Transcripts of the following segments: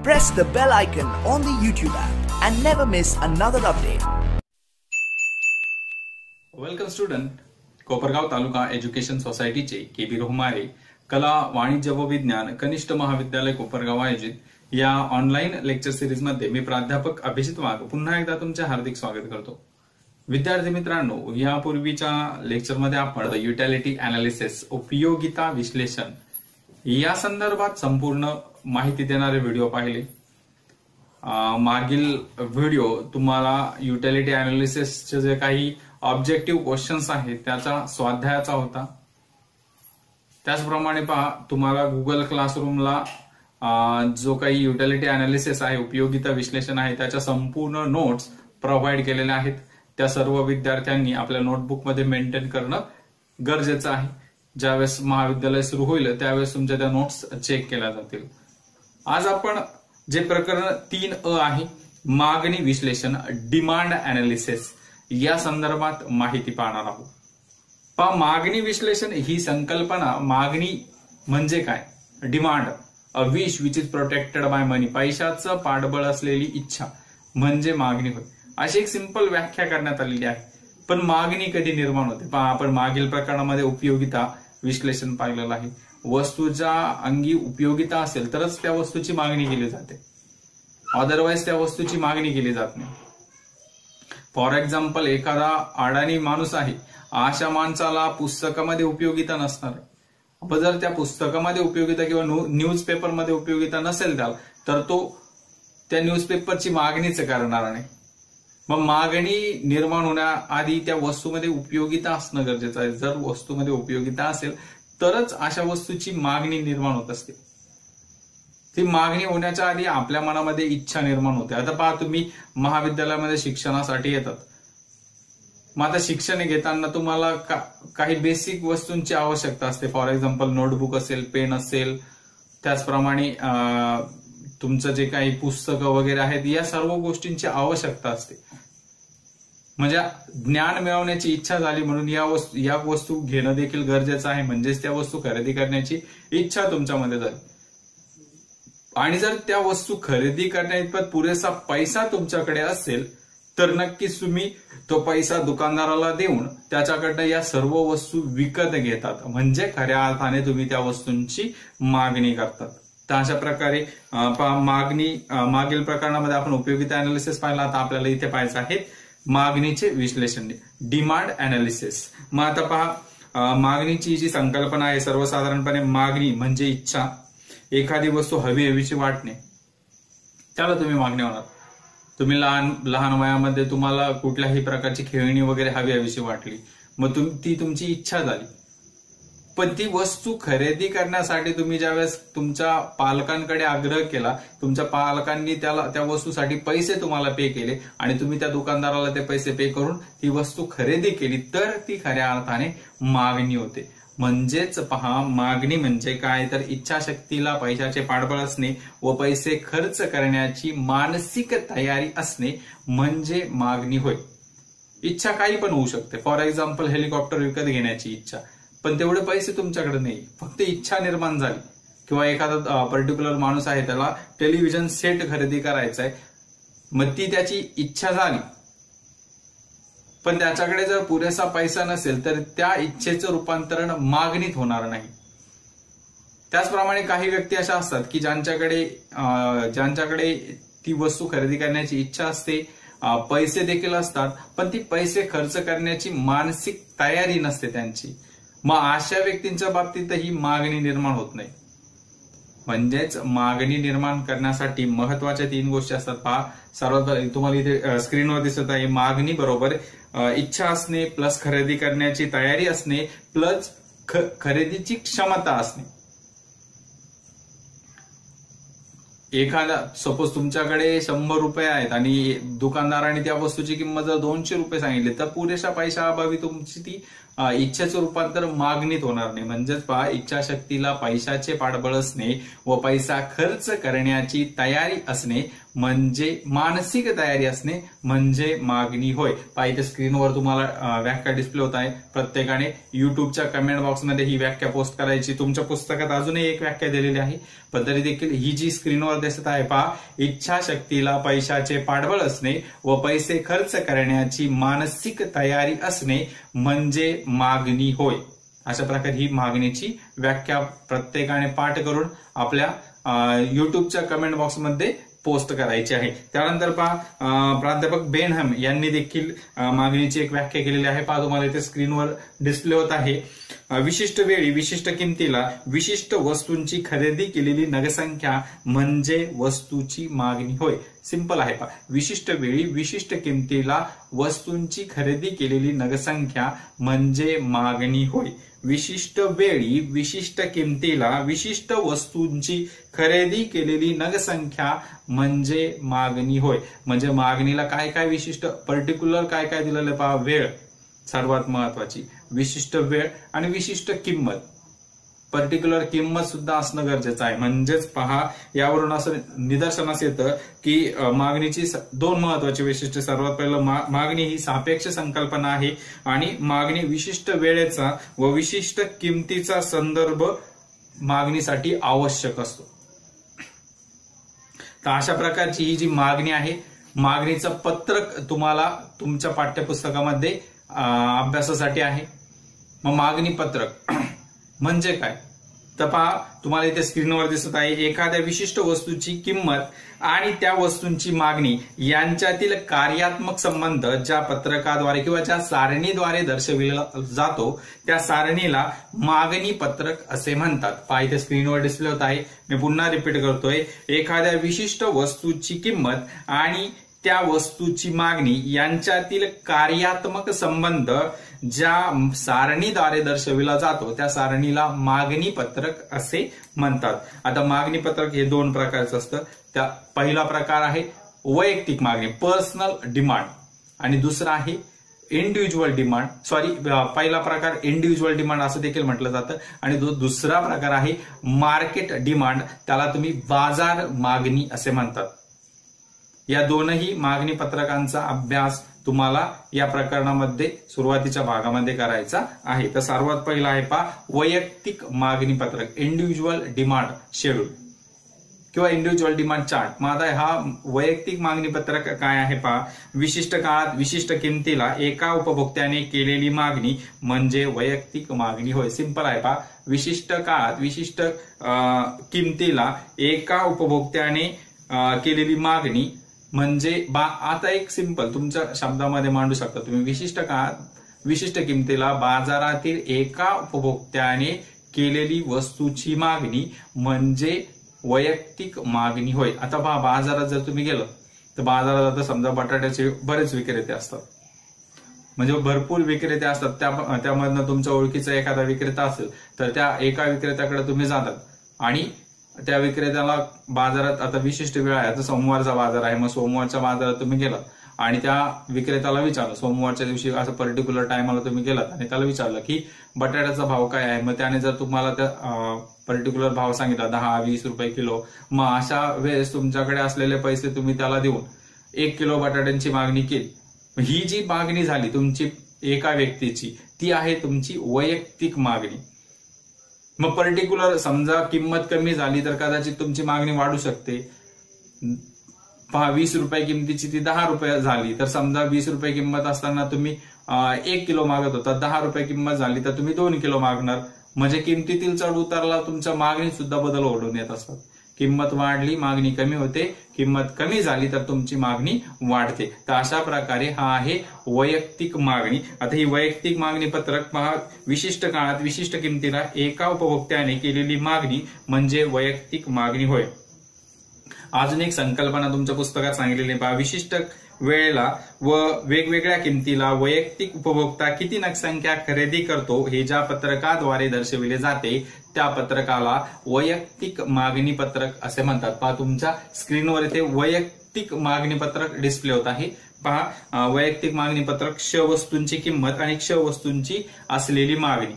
press the bell icon on the YouTube app and never miss another update. Welcome student. Kopargaon taluka education सोसायटीचे KB Rohmare कला वाणिज्य व विज्ञान कनिष्ठ महाविद्यालय कोपरगाव आयोजित या ऑनलाईन लेक्चर सिरीज मध्ये मी प्राध्यापक अभिजित वाघ पुन्हा एकदा तुमचे हार्दिक स्वागत करतो. विद्यार्थी मित्रांनो, यापूर्वीच्या लेक्चरमध्ये आपण युटिलिटी अनालिसिस उपयोगिता विश्लेषण या संदर्भात संपूर्ण माहिती देणारे व्हिडिओ पाहिले. मागील व्हिडिओ तुम्हाला युटिलिटी अनालिसिसचे जे काही ऑब्जेक्टिव्ह क्वेश्चन्स आहेत त्याचा स्वाध्यायाचा होता. त्याचप्रमाणे पहा, तुम्हाला गुगल क्लासरूमला जो काही युटिलिटी अनालिसिस आहे, उपयोगिता विश्लेषण आहे, त्याच्या संपूर्ण नोट्स प्रोव्हाइड केलेल्या आहेत. त्या सर्व विद्यार्थ्यांनी आपल्या नोटबुकमध्ये मेंटेन करणं गरजेचं आहे. ज्यावेळेस महाविद्यालय सुरू होईल त्यावेळेस तुमच्या त्या नोट्स चेक केल्या जातील. आज आपण जे प्रकरण 3A आहे, मागणी विश्लेषण, डिमांड अनालिसिस, या संदर्भात माहिती पाहणार आहोत. पहा, मागणी विश्लेषण ही संकल्पना, मागणी म्हणजे काय, demand a wish which is protected by money, पैशाचं पाठबळ असलेली इच्छा म्हणजे मागणी होय, अशी एक सिंपल व्याख्या करण्यात आलेली आहे. पण मागणी कधी निर्माण होते? पहा, आपण मागील प्रकरणामध्ये उपयोगिता विश्लेषण पाहिलेलं आहे. वस्तूच्या अंगी उपयोगिता असेल तरच त्या वस्तूची मागणी केली जाते, अदरवाईज त्या वस्तूची मागणी केली जात नाही. फॉर एक्झाम्पल, एखादा अडाणी माणूस आहे, अशा माणसाला पुस्तकामध्ये उपयोगिता नसणार. पण जर त्या पुस्तकामध्ये उपयोगिता किंवा न्यूजपेपरमध्ये उपयोगिता नसेल त्याला, तर तो त्या न्यूजपेपरची मागणीच करणार नाही. मग मागणी निर्माण होण्याआधी त्या वस्तूमध्ये उपयोगिता असणं गरजेचं आहे. जर वस्तूमध्ये उपयोगिता असेल तरच अशा वस्तूची मागणी निर्माण होत असते. ती मागणी होण्याच्या आधी आपल्या मनामध्ये इच्छा निर्माण होते. आता पहा, तुम्ही महाविद्यालयामध्ये शिक्षणासाठी येतात. मग आता शिक्षण घेताना तुम्हाला काही बेसिक वस्तूंची आवश्यकता असते. फॉर एक्झाम्पल, नोटबुक असेल, पेन असेल, त्याचप्रमाणे तुमचं जे काही पुस्तकं वगैरे आहेत, या सर्व गोष्टींची आवश्यकता असते. म्हणजे ज्ञान मिळवण्याची इच्छा झाली म्हणून या वस्तू घेणं देखील गरजेचं आहे. म्हणजेच त्या वस्तू खरेदी करण्याची इच्छा तुमच्यामध्ये झाली. आणि जर त्या वस्तू खरेदी करण्याइतपत पुरेसा पैसा तुमच्याकडे असेल तर नक्कीच तुम्ही तो पैसा दुकानदाराला देऊन त्याच्याकडनं या सर्व वस्तू विकत घेतात. म्हणजे खऱ्या अर्थाने तुम्ही त्या वस्तूंची मागणी करतात. तर अशा प्रकारे मागील प्रकरणामध्ये आपण उपयोगिता अनालिसिस पाहिला. आता आपल्याला इथे पाहायचं आहे मागणीचे विश्लेषण, डिमांड अनालिसिस. मग आता पहा, मागणीची जी संकल्पना आहे, सर्वसाधारणपणे मागणी म्हणजे इच्छा. एखादी वस्तू हवीशी वाटणे, त्याला तुम्ही मागणी होणार. तुम्ही लहान वयामध्ये तुम्हाला कुठल्याही प्रकारची खेळणी वगैरे हवीशी वाटली, मग ती तुमची इच्छा झाली. पण ती वस्तू खरेदी करण्यासाठी तुम्ही ज्यावेळेस तुमच्या पालकांकडे आग्रह केला, तुमच्या पालकांनी त्या वस्तूसाठी पैसे तुम्हाला पे केले आणि तुम्ही त्या दुकानदाराला ते पैसे पे करून ती वस्तू खरेदी केली, तर ती खऱ्या अर्थाने मागणी होते. म्हणजेच पहा, मागणी म्हणजे काय, तर इच्छाशक्तीला पैशाचे पाठबळ असणे व पैसे खर्च करण्याची मानसिक तयारी असणे म्हणजे मागणी होय. इच्छा काही पण होऊ शकते. फॉर एक्झाम्पल, हेलिकॉप्टर विकत घेण्याची इच्छा, पण तेवढे पैसे तुमच्याकडे नाही, फक्त इच्छा निर्माण झाली. किंवा एखादा पर्टिक्युलर माणूस आहे, त्याला टेलिव्हिजन सेट खरेदी करायचा आहे, मग ती त्याची इच्छा झाली, पण त्याच्याकडे जर पुरेसा पैसा नसेल तर त्या इच्छेचं रूपांतरण मागणीत होणार नाही. त्याचप्रमाणे काही व्यक्ती अशा असतात की ज्यांच्याकडे ती वस्तू खरेदी करण्याची इच्छा असते, पैसे देखील असतात, पण ती पैसे खर्च करण्याची मानसिक तयारी नसते त्यांची. मग अशा व्यक्तींच्या बाबतीत ही मागणी निर्माण होत नाही. म्हणजेच मागणी निर्माण करण्यासाठी महत्वाच्या 3 गोष्टी असतात. पहा, सर्वात तुम्हाला इथे स्क्रीनवर दिसत आहे, मागणी बरोबर इच्छा असणे, प्लस खरेदी करण्याची तयारी असणे, प्लस खरेदीची क्षमता असणे. एखादा सपोज तुमच्याकडे 100 रुपये आहेत आणि दुकानदाराने त्या वस्तूची किंमत जर 200 रुपये सांगितली, तर पुरेशा पैशाअभावी तुमची ती इच्छेचं रूपांतर मागणीत होणार नाही. म्हणजेच पहा, इच्छाशक्तीला पैशाचे पाठबळ असणे व पैसा खर्च करण्याची तयारी असणे म्हणजे मानसिक तयारी असणे म्हणजे मागणी होय. पहा, इथे स्क्रीनवर तुम्हाला व्याख्या डिस्प्ले होत आहे. प्रत्येकाने युट्यूबच्या कमेंट बॉक्समध्ये ही व्याख्या पोस्ट करायची. तुमच्या पुस्तकात अजूनही एक व्याख्या दिलेली आहे, पण तरी देखील ही जी स्क्रीनवर दिसत आहे पहा, इच्छाशक्तीला पैशाचे पाठबळ असणे व पैसे खर्च करण्याची मानसिक तयारी असणे म्हणजे मागणी होय. अशा प्रकारे ही मागणीची व्याख्या प्रत्येकाने पाठ करून आपल्या युट्यूबच्या कमेंट बॉक्समध्ये पोस्ट करायची आहे. त्यानंतर पहा, प्राध्यापक बेनहम यांनी देखील मागणीची एक व्याख्या केलेली आहे. पहा, तुम्हाला इथे स्क्रीनवर डिस्प्ले होत आहे. विशिष्ट वेळी विशिष्ट किमतीला विशिष्ट वस्तूंची खरेदी केलेली नगसंख्या म्हणजे वस्तूची मागणी होय. सिंपल आहे पहा, विशिष्ट वेळी विशिष्ट किमतीला वस्तूंची खरेदी केलेली नगसंख्या म्हणजे मागणी होय. विशिष्ट वेळी विशिष्ट किमतीला विशिष्ट वस्तूंची खरेदी केलेली नगसंख्या म्हणजे मागणी होय. म्हणजे मागणीला काय काय विशिष्ट पर्टिक्युलर काय काय दिलेलं पहा, वेळ सर्वात महत्वाची, विशिष्ट वेळ आणि विशिष्ट किंमत. पर्टिक्युलर किंमत सुद्धा असणं गरजेचं आहे. म्हणजेच पहा, यावरून असं निदर्शनास येतं की मागणीची दोन महत्वाची वैशिष्ट्ये. सर्वात पहिलं, मागणी ही सापेक्ष संकल्पना आहे आणि मागणी विशिष्ट वेळेचा व विशिष्ट किमतीचा संदर्भ मागणीसाठी आवश्यक असतो. तर अशा प्रकारची ही जी मागणी आहे, मागणीचं पत्रक तुम्हाला तुमच्या पाठ्यपुस्तकामध्ये अभ्यासासाठी आहे. मग मागणी पत्रक म्हणजे काय तर पहा, तुम्हाला इथे स्क्रीनवर दिसत आहे, एखाद्या विशिष्ट वस्तूची किंमत आणि त्या वस्तूंची मागणी यांच्यातील कार्यात्मक संबंध ज्या पत्रकाद्वारे किंवा ज्या सारणीद्वारे दर्शविला जातो त्या सारणीला मागणी पत्रक असे म्हणतात. पहा, इथे स्क्रीनवर डिस्प्ले होत आहे. मी पुन्हा रिपीट करतोय, एखाद्या विशिष्ट वस्तूची किंमत आणि त्या वस्तूची मागणी यांच्यातील कार्यात्मक संबंध ज्या सारणीद्वारे दर्शविला जातो त्या सारणीला मागणी पत्रक असे म्हणतात. आता मागणी पत्रक हे दोन प्रकारचं असतं. त्या पहिला प्रकार आहे वैयक्तिक मागणी, पर्सनल डिमांड, आणि दुसरा आहे इंडिव्हिज्युअल डिमांड. पहिला प्रकार इंडिव्हिज्युअल डिमांड असं देखील म्हटलं जातं आणि दुसरा प्रकार आहे मार्केट डिमांड, त्याला तुम्ही बाजार मागणी असे म्हणतात. या दोनही मागणी पत्रकांचा अभ्यास तुम्हाला या प्रकरणामध्ये सुरुवातीच्या भागामध्ये करायचा आहे. तर सर्वात पहिला आहे पहा, वैयक्तिक मागणी पत्रक, इंडिव्हिज्युअल डिमांड शेड्यूल किंवा इंडिव्हिज्युअल डिमांड चार्ट. मग आता हा वैयक्तिक मागणी पत्रक काय आहे पहा, विशिष्ट काळात विशिष्ट किमतीला एका उपभोक्त्याने केलेली मागणी म्हणजे वैयक्तिक मागणी होय. सिंपल आहे पहा, विशिष्ट काळात विशिष्ट किमतीला एका उपभोक्त्याने केलेली मागणी म्हणजे आता एक सिंपल तुमच्या शब्दामध्ये मांडू शकता तुम्ही, विशिष्ट काळात विशिष्ट किमतीला बाजारातील एका उपभोक्त्याने केलेली वस्तूची मागणी म्हणजे वैयक्तिक मागणी होय. आता पहा, बाजारात जर तुम्ही गेलं तर बाजारात आता समजा बटाट्याचे बरेच विक्रेते असतात, म्हणजे भरपूर विक्रेते असतात. त्यामधनं तुमच्या ओळखीचा एखादा विक्रेता असेल तर त्या एका विक्रेत्याकडे तुम्ही जातात आणि त्या विक्रेत्याला बाजारात आता विशिष्ट वेळ आहे, आता सोमवारचा बाजार आहे, मग सोमवारच्या बाजारात तुम्ही गेलात आणि त्या विक्रेत्याला विचारलं, सोमवारच्या दिवशी असं पर्टिक्युलर टायमाला तुम्ही गेलात आणि त्याला विचारलं की बटाट्याचा भाव काय आहे. मग त्याने जर तुम्हाला त्या पर्टिक्युलर भाव सांगितला 10-20 रुपये किलो, मग अशा वेळेस तुमच्याकडे असलेले पैसे तुम्ही त्याला देऊन 1 किलो बटाट्यांची मागणी केली. ही जी मागणी झाली तुमची एका व्यक्तीची, ती आहे तुमची वैयक्तिक मागणी. मग पर्टिक्युलर समजा किंमत कमी झाली तर कदाचित तुमची मागणी वाढू शकते. 20 रुपये किमतीची ती 10 रुपये झाली तर समजा 20 रुपये किंमत असताना तुम्ही 1 किलो मागत होता, 10 रुपये किंमत झाली तर तुम्ही 2 किलो मागणार. म्हणजे किमतीतील चढ उतारला तुमच्या मागणीत सुद्धा बदल ओढून येत असतात. किंमत वाढली मागणी कमी होते, किंमत कमी झाली तर तुमची मागणी वाढते. तर अशा प्रकारे हा आहे वैयक्तिक मागणी. आता ही वैयक्तिक मागणी पत्रक पहा, विशिष्ट काळात विशिष्ट किमतीला एका उपभोक्त्याने केलेली मागणी म्हणजे वैयक्तिक मागणी होय. अजून एक संकल्पना तुमच्या पुस्तकात सांगितलेली पहा, विशिष्ट वेळेला व वेगवेगळ्या किमतीला वैयक्तिक उपभोक्ता किती नगसंख्या खरेदी करतो हे ज्या पत्रकाद्वारे दर्शविले जाते त्या पत्रकाला वैयक्तिक मागणी पत्रक असे म्हणतात. पहा तुमच्या स्क्रीनवर इथे वैयक्तिक मागणी पत्रक डिस्प्ले होत आहे. पहा वैयक्तिक मागणी पत्रक क्ष वस्तूंची किंमत आणि क्ष वस्तूंची असलेली मागणी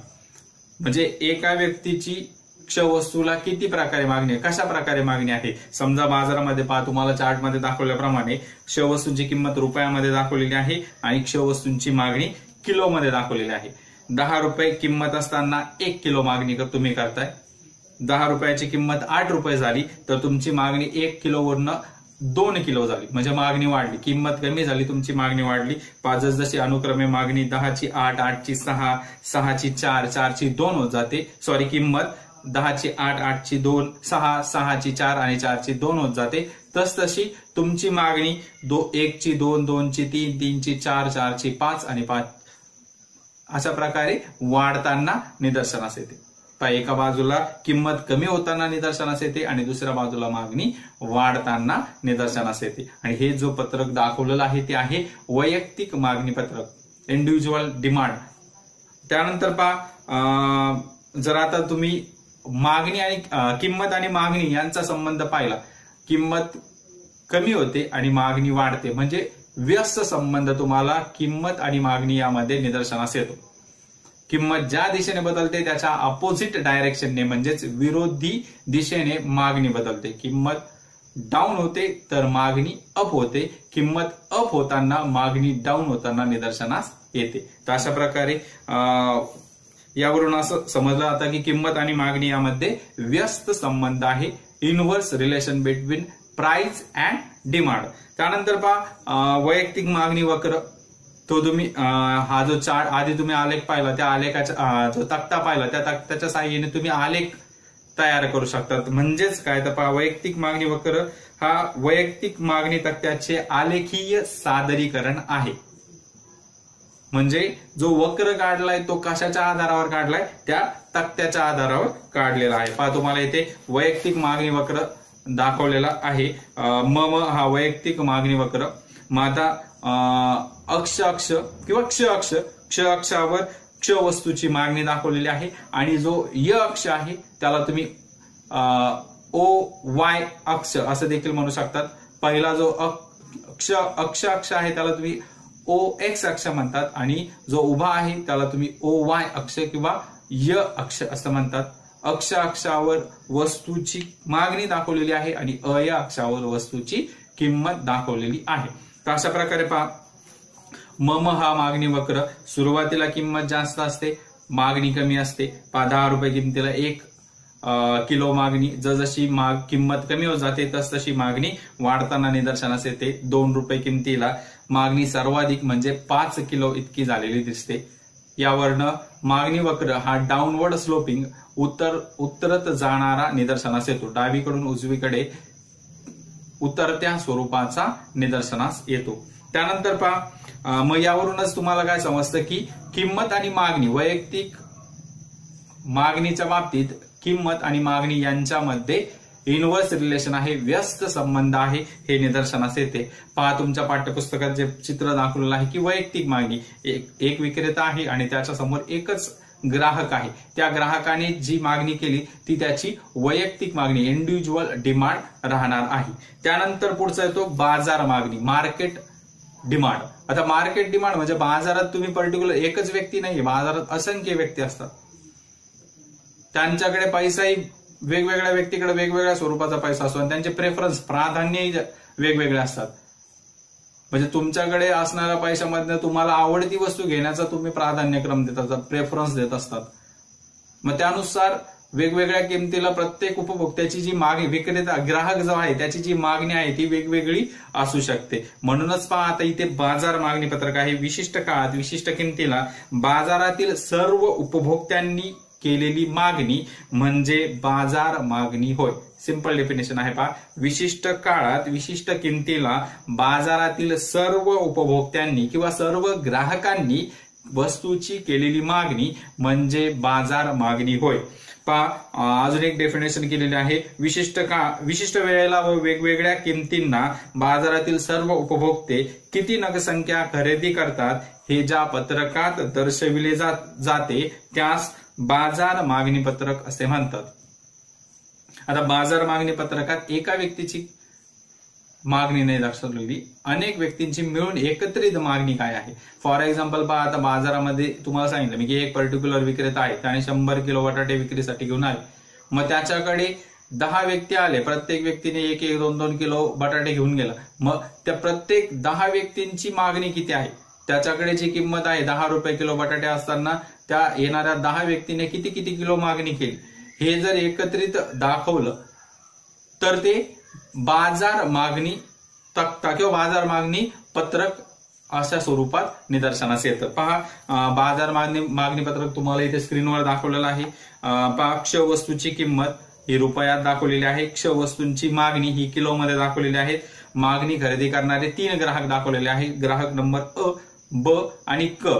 म्हणजे एका व्यक्तीची क्ष वस्तूला किती प्रकारे मागणी आहे, कशा प्रकारे मागणी आहे. समजा बाजारामध्ये पहा तुम्हाला चार्टमध्ये दाखवल्याप्रमाणे क्ष वस्तूंची किंमत रुपयामध्ये दाखवलेली आहे आणि क्ष वस्तूंची मागणी किलोमध्ये दाखवलेली आहे. 10 रुपये किंमत असताना 1 किलो मागणी तुम्ही करताय. 10 रुपयाची किंमत 8 रुपये झाली तर तुमची मागणी 1 किलोवरनं 2 किलो झाली म्हणजे मागणी वाढली, किंमत कमी झाली, तुमची मागणी वाढली. जशी अनुक्रमे मागणी 10 ची 8, 8 ची 6, 6 ची 4, 4 ची 2 होत जाते. किंमत 10 ची 8, 8 ची 2, 6, 6 ची 4 आणि 4 ची 2 होत जाते. तशी तुमची मागणी 1 ची 2, 2 ची 3, 3 ची 4, 4 ची 5 आणि 5 अशा प्रकारे वाढताना निदर्शनास येते. एका बाजूला किंमत कमी होताना निदर्शनास येते आणि दुसऱ्या बाजूला मागणी वाढताना निदर्शनास येते. आणि हे जो पत्रक दाखवलेलं आहे ते आहे वैयक्तिक मागणी पत्रक, इंडिव्हिज्युअल डिमांड. त्यानंतर जर आता तुम्ही मागणी आणि किंमत आणि मागणी यांचा संबंध पाहिला, किंमत कमी होते आणि मागणी वाढते म्हणजे व्यस्त संबंध तुम्हाला किंमत आणि मागणी यामध्ये निदर्शनास येतो. किंमत ज्या दिशेने बदलते त्याच्या अपोजिट डायरेक्शनने म्हणजेच विरोधी दिशेने मागणी बदलते. किंमत डाऊन होते तर मागणी अप होते, किंमत अप होताना मागणी डाऊन होताना निदर्शनास येते. तर अशा प्रकारे यावरून असं समजलं जातं की किंमत आणि मागणी यामध्ये व्यस्त संबंध आहे, inverse relation between price and demand. त्यानंतर वैयक्तिक मागणी वक्र, तो तुम्ही हा जो चार्ट आधी तुम्ही आलेख पाहिला त्या आलेखाचा जो तक्ता पाहिला त्या तक्त्याच्या साहाय्याने तुम्ही आलेख तयार करू शकतात. म्हणजेच काय तर वैयक्तिक मागणी वक्र हा वैयक्तिक मागणी तक्त्याचे आलेखीय सादरीकरण आहे. म्हणजे जो वक्र काढलाय तो कशाच्या आधारावर काढलाय, त्या तक्त्याच्या आधारावर काढलेला आहे. तुम्हाला इथे वैयक्तिक मागणी वक्र दाखवलेला आहे. हा वैयक्तिक मागणी वक्र. आता अक्ष किंवा क्ष अक्षावर क्ष वस्तूची मागणी दाखवलेली आहे आणि जो य अक्ष आहे त्याला तुम्ही OY अक्ष असं देखील म्हणू शकतात. पहिला जो अक्ष आहे त्याला तुम्ही OX अक्ष म्हणतात आणि जो उभा आहे त्याला तुम्ही OY अक्ष किंवा य अक्ष असं म्हणतात. अक्ष अक्षावर वस्तूची मागणी दाखवलेली आहे आणि अय अक्षावर वस्तूची किंमत दाखवलेली आहे. तर अशा प्रकारे हा मागणी वक्र. सुरुवातीला किंमत जास्त असते, मागणी कमी असते. 10 रुपये किमतीला 1 किलो मागणी, जशी किंमत कमी होत जाते तशी मागणी वाढताना निदर्शनास येते. 2 रुपये किमतीला मागणी सर्वाधिक म्हणजे 5 किलो इतकी झालेली दिसते. यावरनं मागणी वक्र हा डाऊनवर्ड स्लोपिंग उतरत जाणारा निदर्शनास येतो. डावीकडून उजवीकडे उतरत्या स्वरूपाचा निदर्शनास येतो. त्यानंतर मग यावरूनच तुम्हाला काय समजतं की किंमत आणि मागणी, वैयक्तिक मागणीच्या बाबतीत किंमत आणि मागणी यांच्यामध्ये इनव्हर्स रिलेशन आहे, व्यस्त संबंध आहे हे निदर्शनास येते. तुमच्या पाठ्यपुस्तकात जे चित्र दाखवलेलं आहे की वैयक्तिक मागणी, एक विक्रेता आहे आणि त्याच्या समोर एकच ग्राहक आहे. त्या ग्राहकाने जी मागणी केली ती त्याची वैयक्तिक मागणी, इंडिव्हिज्युअल डिमांड राहणार आहे. त्यानंतर पुढचा येतो बाजार मागणी, मार्केट डिमांड. आता मार्केट डिमांड म्हणजे बाजारात तुम्ही पर्टिक्युलर एकच व्यक्ती नाही, बाजारात असंख्य व्यक्ती असतात, त्यांच्याकडे पैसाही वेगवेगळ्या व्यक्तीकडे वेगवेगळ्या स्वरूपाचा पैसा असतो आणि त्यांचे प्रेफरन्स, प्राधान्यही वेगवेगळे असतात. म्हणजे तुमच्याकडे असणाऱ्या पैशामधनं तुम्हाला आवडती वस्तू घेण्याचा तुम्ही प्राधान्यक्रम देत असतात, प्रेफरन्स देत असतात. मग त्यानुसार वेगवेगळ्या किमतीला प्रत्येक उपभोक्त्याची जी मागणी, विक्रेता ग्राहक जो आहे त्याची जी मागणी आहे ती वेगवेगळी असू शकते. म्हणूनच आता इथे बाजार मागणी पत्रक आहे. विशिष्ट काळात विशिष्ट किमतीला बाजारातील सर्व उपभोक्त्यांनी केलेली मागणी म्हणजे बाजार मागणी होय. सिंपल डेफिनेशन आहे विशिष्ट काळात विशिष्ट किमतीला बाजारातील सर्व उपभोक्त्यांनी किंवा सर्व ग्राहकांनी वस्तूची केलेली मागणी म्हणजे बाजार मागणी होय. अजून एक डेफिनेशन केलेली आहे, विशिष्ट वेळेला व वेगवेगळ्या किमतींना बाजारातील सर्व उपभोक्ते किती नगसंख्या खरेदी करतात हे ज्या पत्रकात दर्शविले जाते त्यास बाजार मागणी पत्रक असे म्हणतात. आता बाजार मागणी पत्रकात एका व्यक्तीची मागणी नाही दर्शवलेली, अनेक व्यक्तींची मिळून एकत्रित मागणी काय आहे. फॉर एक्झाम्पल पहा, आता बाजारामध्ये तुम्हाला सांगितलं मी की एक पर्टिक्युलर विक्रेता आहे आणि 100 किलो बटाटे विक्रीसाठी घेऊन आले. मग त्याच्याकडे 10 व्यक्ती आले, प्रत्येक व्यक्तीने 1-1, 2-2 किलो बटाटे घेऊन गेला. मग त्या प्रत्येक 10 व्यक्तींची मागणी किती आहे, त्याच्याकडे जी किंमत आहे 10 रुपये किलो बटाटे असताना त्या येणाऱ्या 10 व्यक्तीने किती किलो मागणी केली, हे जर एकत्रित दाखवलं तर ते बाजार मागणी तक्ता किंवा बाजार मागणी पत्रक अशा स्वरूपात निदर्शनास येतं. पहा, बाजार मागणी पत्रक तुम्हाला इथे स्क्रीनवर दाखवलेलं आहे. पहा, क्ष वस्तूची किंमत ही रुपयात दाखवलेली आहे, क्ष वस्तूंची मागणी ही किलोमध्ये दाखवलेली आहे. मागणी खरेदी करणारे 3 ग्राहक दाखवलेले आहेत, ग्राहक नंबर अ, ब आणि क,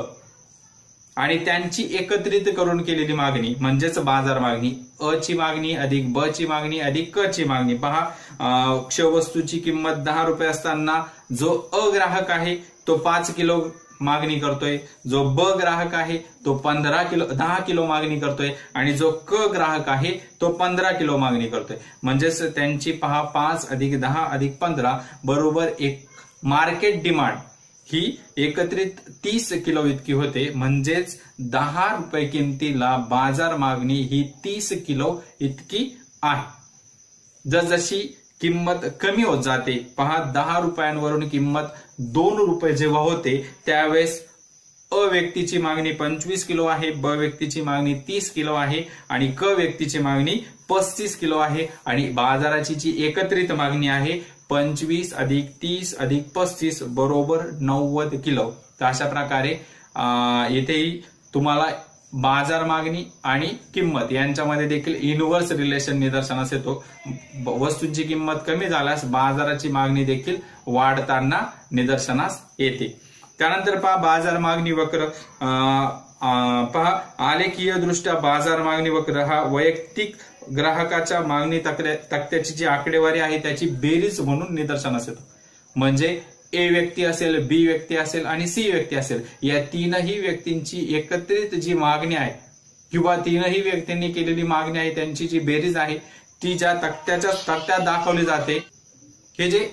आणि त्यांची एकत्रित करून केलेली मागणी म्हणजेच बाजार मागणी. अ ची मागणी अधिक ब ची मागणी अधिक क ची मागणी. पहा, क्ष वस्तूची किंमत 10 रुपये असताना जो अ ग्राहक आहे तो 5 किलो मागणी करतोय, जो ब ग्राहक आहे तो 10 किलो मागणी करतोय आणि जो क ग्राहक आहे तो 15 किलो मागणी करतोय. म्हणजेच त्यांची पहा 5 अधिक 10 अधिक 15 बरोबर एक मार्केट डिमांड ही एकत्रित 30 किलो इतकी होते. म्हणजेच 10 रुपये किमतीला बाजार मागणी ही 30 किलो इतकी आहे. जसजशी किंमत कमी होत जाते, पहा 10 रुपयांवरून किंमत 2 रुपये जेव्हा होते त्यावेळेस अ व्यक्तीची मागणी 25 किलो आहे, ब व्यक्तीची मागणी 30 किलो आहे आणि क व्यक्तीची मागणी 35 किलो आहे आणि बाजाराची जी एकत्रित मागणी आहे 25 अधिक 30 अधिक 35 बरोबर 90 किलो. तर अशा प्रकारे येथेही तुम्हाला बाजार मागणी आणि किंमत यांच्यामध्ये देखील इनव्हर्स रिलेशन निदर्शनास येतो. वस्तूंची किंमत कमी झाल्यास बाजाराची मागणी देखील वाढताना निदर्शनास येते. त्यानंतर पहा, बाजार मागणी वक्र. पहा, आलेखीय दृष्ट्या बाजार मागणी वक्र हा वैयक्तिक ग्राहकाच्या मागणी तक्त्याची जी आकडेवारी आहे त्याची बेरीज म्हणून निदर्शनास येतो. म्हणजे ए व्यक्ती असेल, बी व्यक्ती असेल आणि सी व्यक्ती असेल, या 3ही व्यक्तींची एकत्रित जी मागणी आहे किंवा 3ही व्यक्तींनी केलेली मागणी आहे त्यांची जी बेरीज आहे ती ज्या तक्त्यात दाखवली जाते. हे जे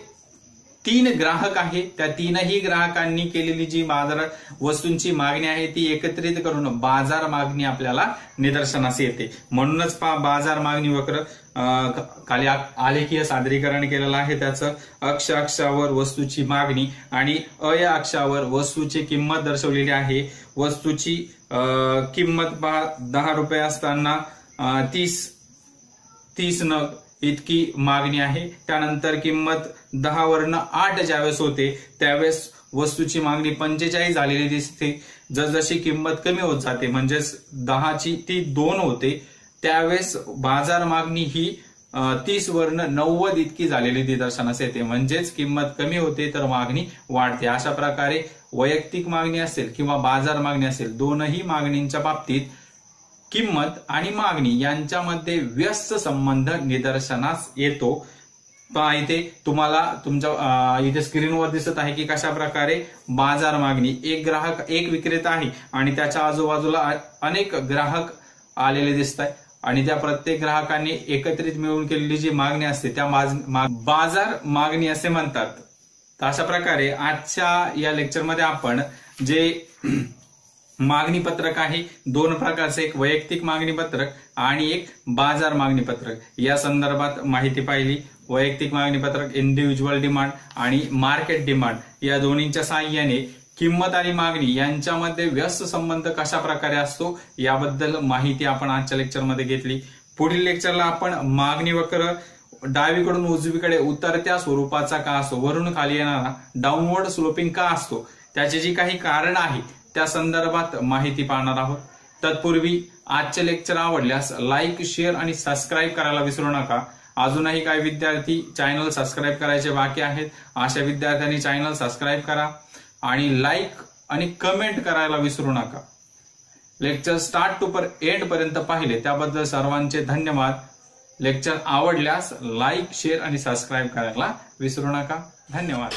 3 ग्राहक आहे त्या 3ही ग्राहकांनी केलेली जी बाजारात वस्तूंची मागणी आहे ती एकत्रित करून बाजार मागणी आपल्याला निदर्शनास येते. म्हणूनच पहा, बाजार मागणी वक्र खाली आलेखीय सादरीकरण केलेलं आहे. त्याचं अक्षावर वस्तूची मागणी आणि अ या अक्षावर वस्तूची किंमत दर्शवलेली आहे. वस्तूची किंमत पहा 10 रुपये असताना 30 नग इतकी मागणी आहे. त्यानंतर किंमत 10 वरनं 8 ज्यावेळेस होते त्यावेळेस वस्तूची मागणी 45 झालेली दिसते. जसजशी किंमत कमी होत जाते म्हणजेच 10ची ती 2 होते त्यावेळेस बाजार मागणी ही 30 वरनं 90 इतकी झालेली निदर्शनास येते. म्हणजेच किंमत कमी होते तर मागणी वाढते. अशा प्रकारे वैयक्तिक मागणी असेल किंवा बाजार मागणी असेल, दोनही मागणींच्या बाबतीत किंमत आणि मागणी यांच्यामध्ये व्यस्त संबंध निदर्शनास येतो. पहा, इथे तुम्हाला तुमच्या इथे स्क्रीनवर दिसत आहे की कशा प्रकारे बाजार मागणी, एक विक्रेता आहे आणि त्याच्या आजूबाजूला अनेक ग्राहक आलेले दिसत आहेत आणि त्या प्रत्येक ग्राहकांनी एकत्रित मिळून केलेली जी मागणी असते त्या बाजार मागणी असे म्हणतात. तर अशा प्रकारे आजच्या या लेक्चरमध्ये आपण जे मागणी पत्रक आहे 2 प्रकारचे, एक वैयक्तिक मागणी पत्रक आणि एक बाजार मागणी पत्रक या संदर्भात माहिती पाहिली. वैयक्तिक मागणी पत्रक इंडिव्हिज्युअल डिमांड आणि मार्केट डिमांड या दोन्हींच्या साहाय्याने किंमत आणि मागणी यांच्यामध्ये व्यस्त संबंध कशा प्रकारे असतो याबद्दल माहिती आपण आजच्या लेक्चरमध्ये घेतली. पुढील लेक्चरला आपण मागणी वक्र डावीकडून उजवीकडे उतरत्या स्वरूपाचा का असतो, वरून खाली येणारा डाऊनवर्ड स्लोपिंग का असतो, त्याची जी काही कारण आहे त्या संदर्भात माहिती पाहणार आहोत. तत्पूर्वी आजचे लेक्चर आवडल्यास लाईक, शेअर आणि सबस्क्राईब करायला विसरू नका. अजूनही काही विद्यार्थी चॅनल सबस्क्राईब करायचे बाकी आहेत, अशा विद्यार्थ्यांनी चॅनल सबस्क्राईब करा आणि लाईक आणि कमेंट करायला विसरू नका. लेक्चर स्टार्ट टू एंड पर्यंत पाहिले त्याबद्दल सर्वांचे धन्यवाद. लेक्चर आवडल्यास लाईक, शेअर आणि सबस्क्राईब करायला विसरू नका. धन्यवाद.